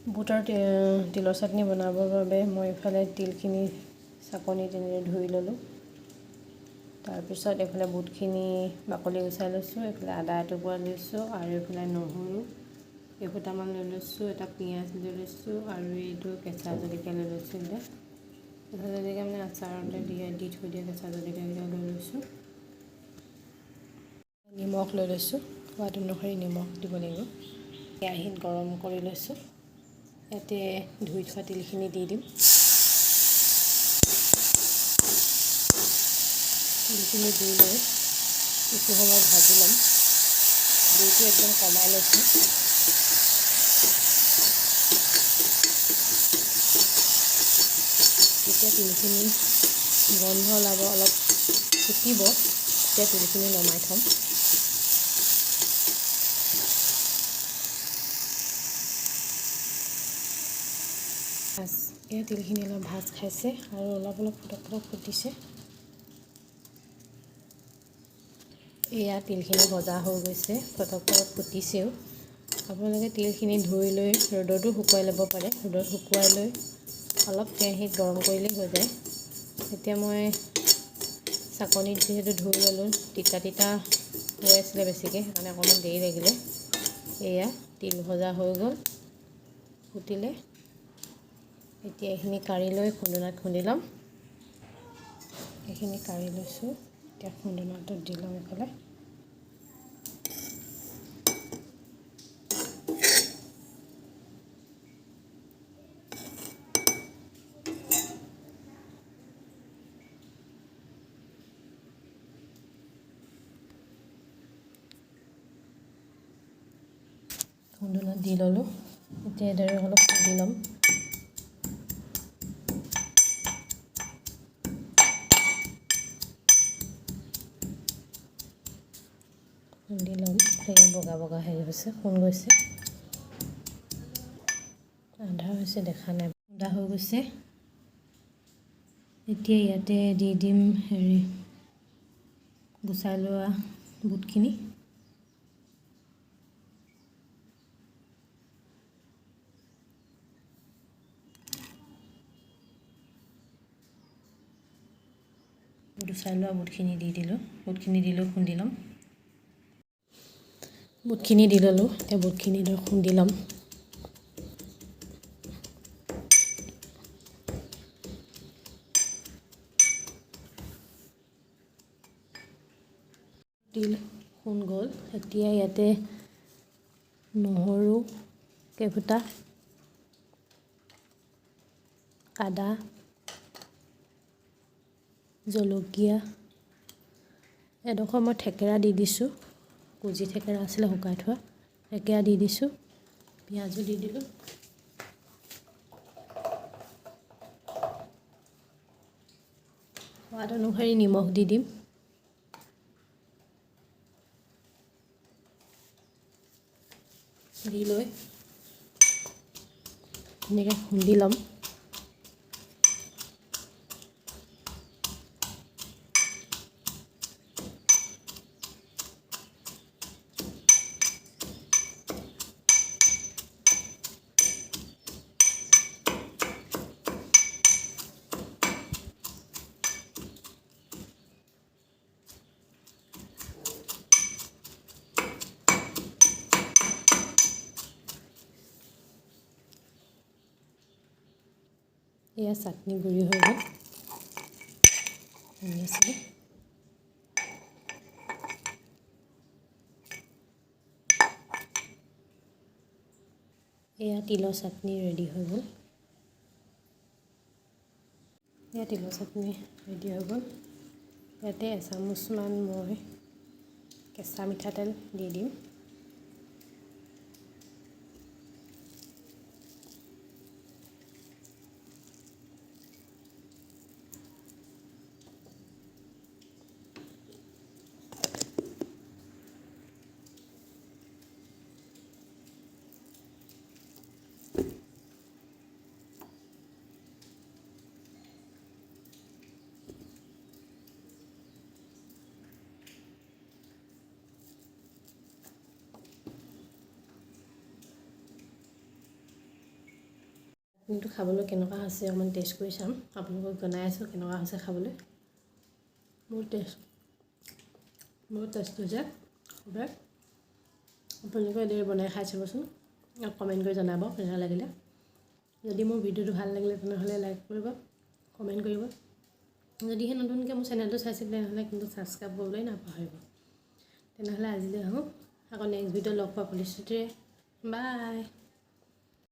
বুটৰ তিলৰ চাটনি বনাবৰ বাবে মই এফালে তিলখিনি চাকনি তেনেৰে ধুই ল'লোঁ। তাৰপিছত এইফালে বুটখিনি বাকলি গুচাই লৈছোঁ, এইফালে আদা এটুকুৰা লৈছোঁ আৰু এইফালে নহৰু কেইফুটামান লৈ লৈছোঁ, এটা পিঁয়াজ লৈ লৈছোঁ আৰু এইটো কেঁচা জলকীয়া লৈ লৈছোঁ। কেঁচা জলকীয়া মানে আচাৰতে দি থৈ দিয়া কেঁচা জলকীয়াকেইটা লৈ লৈছোঁ। নিমখ লৈ লৈছোঁ, সোৱাদ অনুসৰি নিমখ দিব লাগিব। কেৰাহীত গৰম কৰি লৈছোঁ, ইয়াতে ধুই থোৱা তিলখিনি দি দিম। তিলখিনি দি লৈ কিছু সময় ভাজি ল'ম। জুইটো একদম কমাই লৈছোঁ। যেতিয়া তিলখিনি গন্ধ ওলাব, অলপ ফুটিব, তেতিয়া তিলখিনি নমাই থ'ম। এই তিলখিনি অলপ ভাজ খাইছে আৰু অলপ ফুটক ফুটিছে। এয়া তিলখিনি ভজা হৈ গৈছে, ফটক ফুটিছেও। আপোনালোকে তিলখিনি ধুই লৈ ৰ'দতো শুকুৱাই ল'ব পাৰে। ৰ'দত শুকুৱাই লৈ অলপ কেৰাহীত গৰম কৰিলেই হৈ যায়। এতিয়া মই চাকনিত যিহেতু ধুই ল'লোঁ, তিতা হৈ আছিলে বেছিকৈ, সেইকাৰণে অকণমান দেৰি লাগিলে। এয়া তিল ভজা হৈ গ'ল, ফুটিলে। এতিয়া এইখিনি কাঢ়ি লৈ খুন্দনাত খুন্দি ল'ম। এইখিনি কাঢ়ি লৈছোঁ, এতিয়া খুন্দনাটোত দি ল'ম এইফালে। খুন্দনাত দি ল'লোঁ, এতিয়া এইদৰে অলপ খুন্দি ল'ম। খুন্দি ল'ম, সেয়া বগা হেৰি হৈছে, খুন্দ গৈছে। আধা হৈছে, দেখা নাই, খুন্দা হৈ গৈছে। এতিয়া ইয়াতে দি দিম গুচাই লোৱা বুটখিনি। গুচাই লোৱা বুটখিনি দি দিলোঁ। বুটখিনি দি লৈ খুন্দি ল'ম। বুটখিনি দি ল'লোঁ, এতিয়া বুটখিনি খুন্দি ল'ম। তিল খুন্দ গ'ল, এতিয়া ইয়াতে নহৰু কেইফুটা, আদা, জলকীয়া, এডোখৰ মই থেকেৰা দি দিছোঁ, কুজি থেকেৰা আছিলে শুকাই থোৱা, থেকেৰা দি দিছোঁ। পিঁয়াজো দি দিলোঁ। সোৱাদ অনুসৰি নিমখ দি দিম। দি লৈ এনেকৈ খুন্দি ল'ম। এয়া চাটনি গুড়ি হৈ গ'ল, আনিছিলোঁ। এয়া তিলৰ চাটনি ৰেডি হৈ গ'ল। এয়া তিলৰ চাটনি ৰেডি হৈ গ'ল। ইয়াতে এচামুচমান মই কেঁচা মিঠাতেল দি দিম। কিন্তু খাবলৈ কেনেকুৱা হৈছে অকণমান টেষ্ট কৰি চাম। আপোনালোকক জনাই আছোঁ কেনেকুৱা হৈছে খাবলৈ। বহুত টেষ্ট হৈছে খুবেই। আপোনালোকে এদিন বনাই খাই চাবচোন আৰু কমেণ্ট কৰি জনাব কেনেকুৱা লাগিলে। যদি মোৰ ভিডিঅ'টো ভাল লাগিলে তেনেহ'লে লাইক কৰিব, কমেণ্ট কৰিব। যদিহে নতুনকৈ মোৰ চেনেলটো চাইছে তেনেহ'লে কিন্তু ছাবস্ক্ৰাইব কৰিবলৈ নাপাহৰিব। তেনেহ'লে আজিলৈ আহোঁ, আকৌ নেক্সট ভিডিঅ' লগ পোৱা প্ৰতিশ্ৰুতিৰে। বাই।